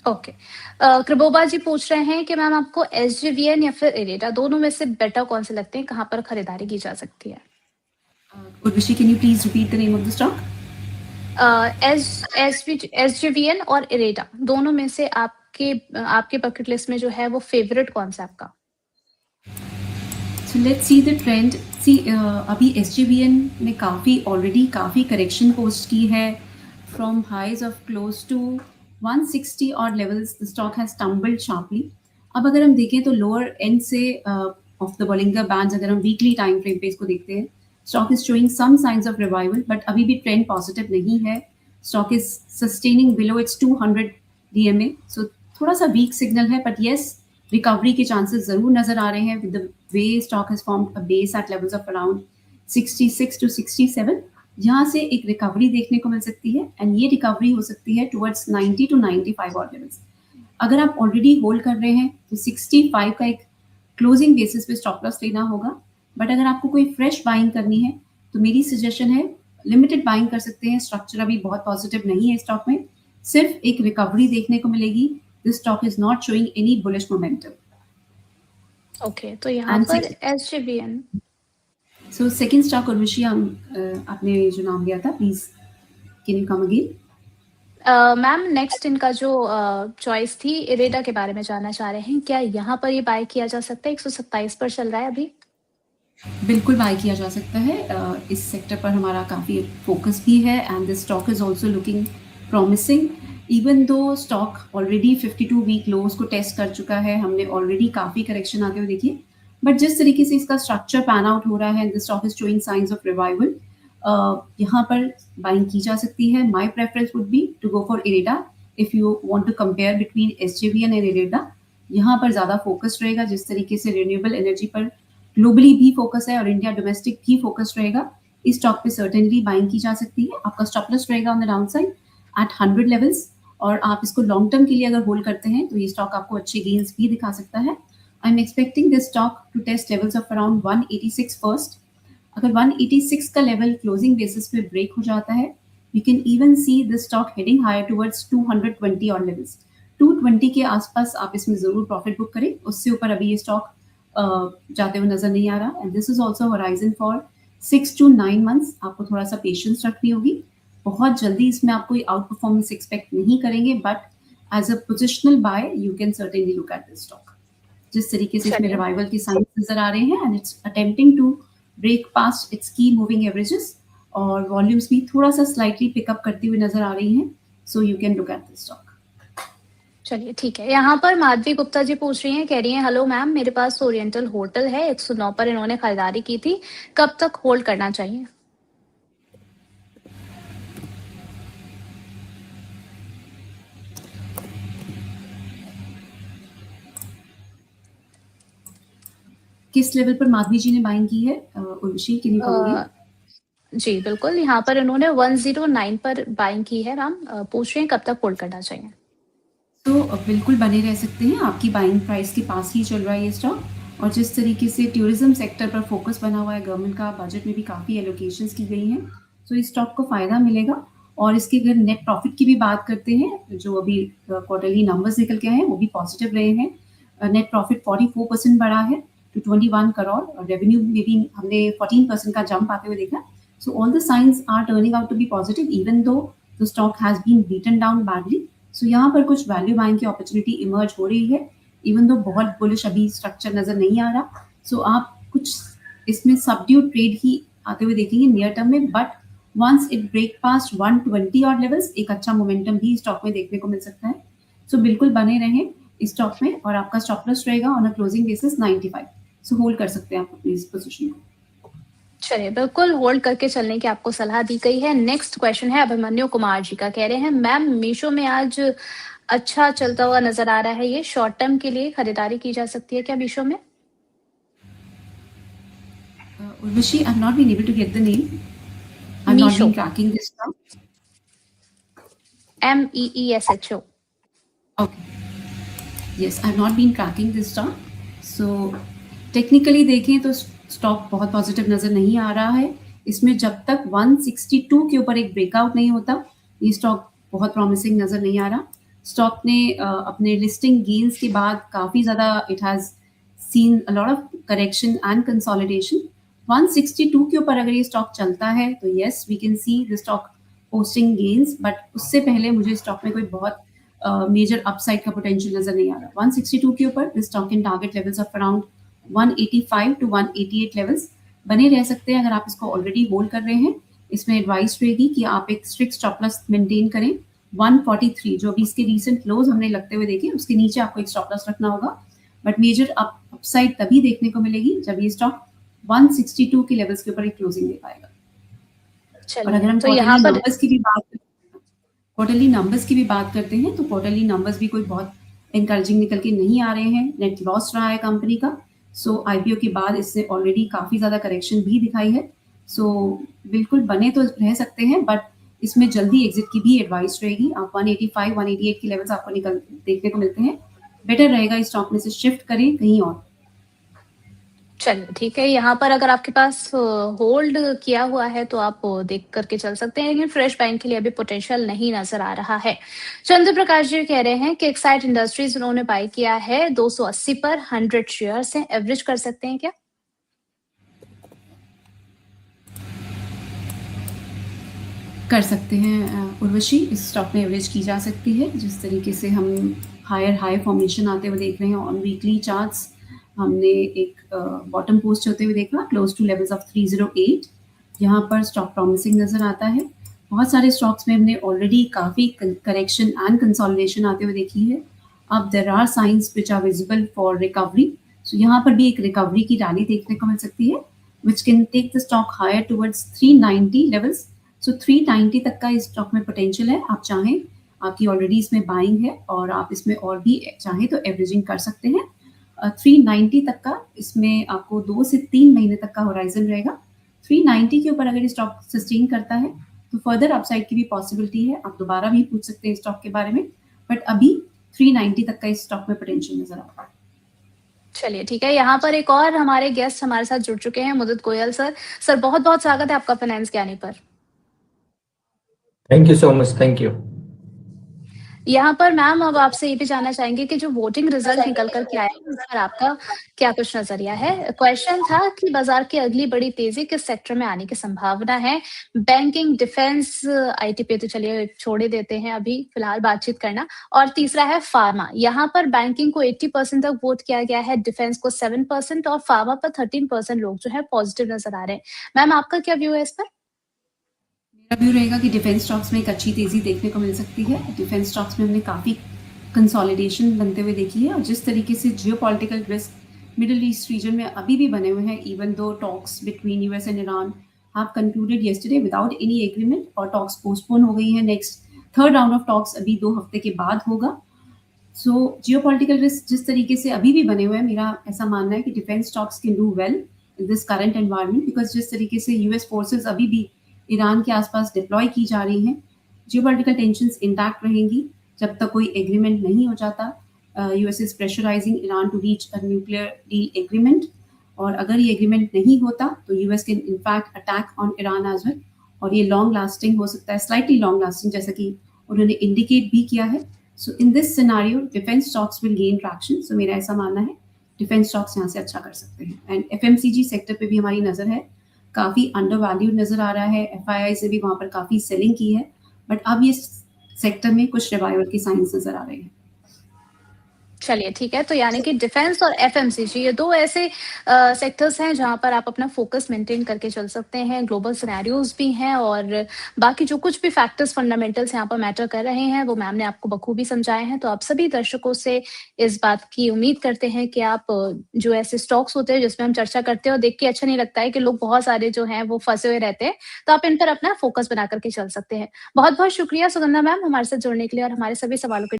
Okay. कृपोबा जी पूछ रहे हैं कि मैम आपको एसजेवीएन या फिर इरेडा दोनों में से बेटर कौन से लगते हैं? कहाँ पर खरीदारी की जा सकती है? Urvashi, can you please repeat the name of the stock? SJVN और इरेडा दोनों में से आपके बकेट लिस्ट में जो है वो फेवरेट कौन सा है आपका? So let's see the trend. See, अभी SJVN ने already काफ़ी correction post की है. From highs of close to 160 odd levels, the stock has tumbled sharply. अब अगर हम देखें तो lower end से of the Bollinger Bands, अगर हम weekly time frame पे इसको देखते हैं, stock is showing some signs of revival, but अभी भी trend positive नहीं है. Stock is sustaining below its 200 DMA, so थोड़ा सा weak signal है, but yes, रिकवरी के चांसेस जरूर नजर आ रहे हैं with the way stock has formed a base at levels of around 66 to 67. यहाँ से एक रिकवरी देखने को मिल सकती है एंड ये रिकवरी हो सकती है टुवर्ड्स 90 टू 95 और लेवल्स. अगर आप ऑलरेडी होल्ड कर रहे हैं तो 65 का एक क्लोजिंग बेसिस पे स्टॉप लॉस लेना होगा. बट अगर आपको कोई फ्रेश बाइंग करनी है तो मेरी सजेशन है लिमिटेड बाइंग कर सकते हैं. स्ट्रक्चर अभी बहुत पॉजिटिव नहीं है स्टॉक में, सिर्फ एक रिकवरी देखने को मिलेगी. This stock is not showing any bullish momentum. Okay, तो यहाँ And पर SJVN. so second stock Urvashi, आपने जो नाम लिया था, please can you come again? Ma'am next इनका जो चॉइस थी इरेडा के बारे में जानना चाह रहे हैं. क्या यहाँ पर ये बाय किया जा सकता है? 127 पर चल रहा है अभी. बिल्कुल बाय किया जा सकता है. इस सेक्टर पर हमारा काफ़ी फोकस भी है and this stock is also looking promising. Even though stock already 52 week lows को टेस्ट कर चुका है, हमने ऑलरेडी काफ़ी करेक्शन आगे हुए देखिए. बट जिस तरीके से इसका स्ट्रक्चर पैन आउट हो रहा है, this stock is showing signs of revival. यहाँ पर बाइंग की जा सकती है. My preference would be to go for IREDA if you want to compare between SJVN and IREDA. यहाँ पर ज़्यादा फोकस रहेगा. जिस तरीके से रिन्यूएबल एनर्जी पर ग्लोबली भी फोकस है और इंडिया डोमेस्टिक भी फोकस रहेगा, इस स्टॉक पे सर्टेनली बाइंग की जा सकती है. आपका स्टॉप लॉस रहेगा on the down side at 100 levels और आप इसको लॉन्ग टर्म के लिए अगर होल्ड करते हैं तो ये स्टॉक आपको अच्छे गेन्स भी दिखा सकता है. I am expecting this stock to test levels of around 186 first. अगर 186 का लेवल क्लोजिंग बेसिस पे ब्रेक हो जाता है, you can even see this stock heading higher towards 220 और लेवल्स. 220 के आसपास आप इसमें जरूर प्रॉफिट बुक करें. उससे ऊपर अभी ये स्टॉक जाते हुए नजर नहीं आ रहा. And this is also horizon for 6 to 9 months. आपको थोड़ा सा पेशेंस रखनी होगी. बहुत जल्दी इसमें आप कोई आउट परफॉर्मेंस एक्सपेक्ट नहीं करेंगे, but as a positional buy you can certainly look at this stock. जिस तरीके से इसमें रिवाइवल के साइंस नजर आ रहे हैं and it's attempting to break past its key moving averages और वॉल्यूम्स भी थोड़ा सा स्लाइटली पिकअप करती हुई नजर आ रही हैं. So you can look at this stock. चलिए ठीक है. यहाँ पर माधवी गुप्ता जी पूछ रही हैं, कह रही हैं हेलो मैम, मेरे पास ओरिएंटल होटल है, 109 पर इन्होंने खरीदारी की थी, कब तक होल्ड करना चाहिए? किस लेवल पर माधवी जी ने बाइंग की है Urvashi, can you come again? जी बिल्कुल, यहाँ पर इन्होंने 109 पर बाइंग की है मैम. पूछ रहे हैं कब तक होल्ड करना चाहिए? तो बिल्कुल बने रह सकते हैं. आपकी बाइंग प्राइस के पास ही चल रहा है ये स्टॉक. और जिस तरीके से टूरिज्म सेक्टर पर फोकस बना हुआ है, गवर्नमेंट का बजट में भी काफ़ी एलोकेशंस की गई हैं, तो इस स्टॉक को फ़ायदा मिलेगा. और इसके अगर नेट प्रॉफिट की भी बात करते हैं, जो अभी क्वार्टरली नंबर्स निकल के आए हैं वो भी पॉजिटिव रहे हैं. नेट प्रॉफिट 44% बढ़ा है टू 21 करोड़ और रेवेन्यू में भी हमने 14% का जंप आते हुए देखा. So all the signs are turning out to be positive even though the stock has been beaten down badly. So यहाँ पर कुछ वैल्यू बाइंग की अपॉर्चुनिटी इमर्ज हो रही है, इवन दो बहुत बुलिश अभी स्ट्रक्चर नजर नहीं आ रहा. सो आप कुछ इसमें सबड्यू ट्रेड ही आते हुए देखेंगे नियर टर्म में. But once it break past 120 और लेवल्स, एक अच्छा मोमेंटम भी स्टॉक में देखने को मिल सकता है. सो बिल्कुल बने रहें इस स्टॉक में और आपका स्टॉप लॉस रहेगा on a closing basis 95. So hold कर सकते हैं आप अपनी इस पोजीशन को. चलिए बिल्कुल होल्ड करके चलने की आपको सलाह दी गई है. नेक्स्ट क्वेश्चन है अभिमन्यु कुमार जी का, कह रहे हैं मैम मीशो में आज अच्छा चलता हुआ नजर आ रहा है, ये शॉर्ट टर्म के लिए खरीदारी की जा सकती है क्या मीशो में? Urvashi, I've not been able to get the name. I've not Meesho. been tracking this stock. MEESHO. Okay. Yes, I've not been tracking this stock. So technically देखें तो स्टॉक बहुत पॉजिटिव नजर नहीं आ रहा है. इसमें जब तक 162 के ऊपर एक ब्रेकआउट नहीं होता, ये स्टॉक बहुत प्रॉमिसिंग नजर नहीं आ रहा. स्टॉक ने अपने लिस्टिंग गेन्स के बाद काफ़ी ज़्यादा it has seen a lot of correction and consolidation. 162 के ऊपर अगर ये स्टॉक चलता है तो yes we can see the stock posting gains, but उससे पहले मुझे स्टॉक में कोई बहुत मेजर अपसाइड का पोटेंशियल नज़र नहीं आ रहा। 162 के ऊपर the stock in target levels of around 185 to 188 levels बने रह सकते हैं अगर आप इसको ऑलरेडी होल्ड कर रहे हैं। इसमें एडवाइस रहेगी कि आप एक स्ट्रिक्ट स्टॉप लॉस मेंटेन करें। 143 जो अभी इसके रीसेंट लोज हमने लगते हुए देखे, उसके नीचे आपको एक स्टॉप लॉस रखना होगा, बट मेजर अपसाइड तभी देखने को मिलेगी जब ये स्टॉक 162 के लेवल्स के ऊपर एक क्लोजिंग दे पाएगा। और अगर हम तो यहाँ पर क्वार्टरली नंबर्स की भी बात करते हैं तो क्वार्टरली नंबर्स भी कोई बहुत एनकरेजिंग निकल के नहीं आ रहे हैं। नेट लॉस रहा है कंपनी का। सो आईपीओ के बाद इससे ऑलरेडी काफ़ी ज़्यादा करेक्शन भी दिखाई है। सो बिल्कुल बने तो रह सकते हैं, बट इसमें जल्दी एग्जिट की भी एडवाइस रहेगी। आप 185 188 की लेवल्स आपको देखने को मिलते हैं। बेटर रहेगा इस स्टॉक में से शिफ्ट करें कहीं और। चलिए ठीक है, यहाँ पर अगर आपके पास होल्ड किया हुआ है तो आप देख करके चल सकते हैं, लेकिन फ्रेश बाइंग के लिए अभी पोटेंशियल नहीं नजर आ रहा है। चंद्र प्रकाश जी कह रहे हैं कि एक्साइड इंडस्ट्रीज उन्होंने बाई किया है 280 पर, 100 शेयर्स हैं, एवरेज कर सकते हैं क्या? कर सकते हैं उर्वशी, इस स्टॉक में एवरेज की जा सकती है। जिस तरीके से हम हायर हाई फॉर्मेशन आते हुए देख रहे हैं ऑन वीकली चार्ट्स, हमने एक बॉटम पोस्ट होते हुए देखा क्लोज टू लेवल्स ऑफ 308। यहाँ पर स्टॉक प्रॉमिसिंग नजर आता है। बहुत सारे स्टॉक्स में हमने ऑलरेडी काफ़ी करेक्शन एंड कंसोलिडेशन आते हुए देखी है। अब there are signs which are visible for recovery. So यहाँ पर भी एक रिकवरी की रैली देखने को मिल सकती है which can take the stock higher towards 390 levels. So 390 तक का इस स्टॉक में पोटेंशियल है। आप चाहें, आपकी ऑलरेडी इसमें बाइंग है और आप इसमें और भी चाहें तो एवरेजिंग कर सकते हैं। 390 तक का इसमें आपको 2 से 3 महीने तक का होराइजन रहेगा। 390 के ऊपर अगर स्टॉक सस्टेन करता है तो फर्दर अपसाइड की भी पॉसिबिलिटी है। आप दोबारा भी पूछ सकते हैं स्टॉक के बारे में, बट अभी 390 तक का इस स्टॉक में पोटेंशियल नजर आ रहा है। चलिए ठीक है, यहाँ पर एक और हमारे गेस्ट हमारे साथ जुड़ चुके हैं, मुदित गोयल सर। सर बहुत बहुत स्वागत है आपका फाइनेंस ज्ञानी पर। Thank you so much, thank you. यहाँ पर मैम अब आपसे ये भी जानना चाहेंगे कि जो वोटिंग रिजल्ट निकल कर के आया है, उस पर आपका क्या कुछ नजरिया है? क्वेश्चन था कि बाजार की अगली बड़ी तेजी किस सेक्टर में आने की संभावना है? बैंकिंग, डिफेंस, आईटी पे तो चलिए छोड़ ही देते हैं अभी फिलहाल बातचीत करना, और तीसरा है फार्मा। यहाँ पर बैंकिंग को 80% तक वोट किया गया है, डिफेंस को 7% और फार्मा पर 13% लोग जो है पॉजिटिव नजर आ रहे हैं। मैम आपका क्या व्यू है इस पर? मेरा व्यू रहेगा कि डिफेंस स्टॉक्स में एक अच्छी तेज़ी देखने को मिल सकती है। डिफेंस स्टॉक्स में हमने काफ़ी कंसोलिडेशन बनते हुए देखी है, और जिस तरीके से geopolitical risk middle east region में अभी भी बने हुए हैं, even though talks between US and Iran have concluded yesterday without any agreement, और टॉक्स पोस्टपोन हो गई है। Next third round of talks अभी 2 हफ्ते के बाद होगा। सो जियोपॉलिटिकल रिस्क जिस तरीके से अभी भी बने हुए हैं, मेरा ऐसा मानना है कि defence stocks can do well in this current environment, because जिस तरीके से यूएस फोर्सेस अभी भी ईरान के आसपास डिप्लॉय की जा रही हैं, जियोपॉलिटिकल टेंशंस इंटैक्ट रहेंगी जब तक कोई एग्रीमेंट नहीं हो जाता। US is pressurising Iran to reach a nuclear deal agreement, और अगर ये एग्रीमेंट नहीं होता तो US can in fact attack on Iran as well, और ये लॉन्ग लास्टिंग हो सकता है, स्लाइटली लॉन्ग लास्टिंग, जैसा कि उन्होंने इंडिकेट भी किया है। So in this scenario defence stocks will gain traction. So मेरा ऐसा मानना है डिफेंस स्टॉक्स यहाँ से अच्छा कर सकते हैं। एंड एफएमसीजी सेक्टर पे भी हमारी नज़र है, काफ़ी अंडर वैल्यूड नजर आ रहा है। एफआईआई से भी वहाँ पर काफ़ी सेलिंग की है, बट अब ये सेक्टर में कुछ रिवाइवल के साइंस नजर आ रहे हैं। चलिए ठीक है, तो यानी कि डिफेंस और एफएमसीजी ये दो ऐसे सेक्टर्स हैं जहां पर आप अपना फोकस मेंटेन करके चल सकते हैं। ग्लोबल सिनेरियोज भी हैं और बाकी जो कुछ भी फैक्टर्स फंडामेंटल्स यहाँ पर मैटर कर रहे हैं वो मैम ने आपको बखूबी समझाए हैं। तो आप सभी दर्शकों से इस बात की उम्मीद करते हैं कि आप जो ऐसे स्टॉक्स होते हैं जिसमें हम चर्चा करते हैं और देख के अच्छा नहीं लगता है कि लोग बहुत सारे जो हैं वो फंसे हुए रहते हैं, तो आप इन पर अपना फोकस बना करके चल सकते हैं। बहुत बहुत शुक्रिया सुगंधा मैम हमारे साथ जुड़ने के लिए और हमारे सभी सवालों के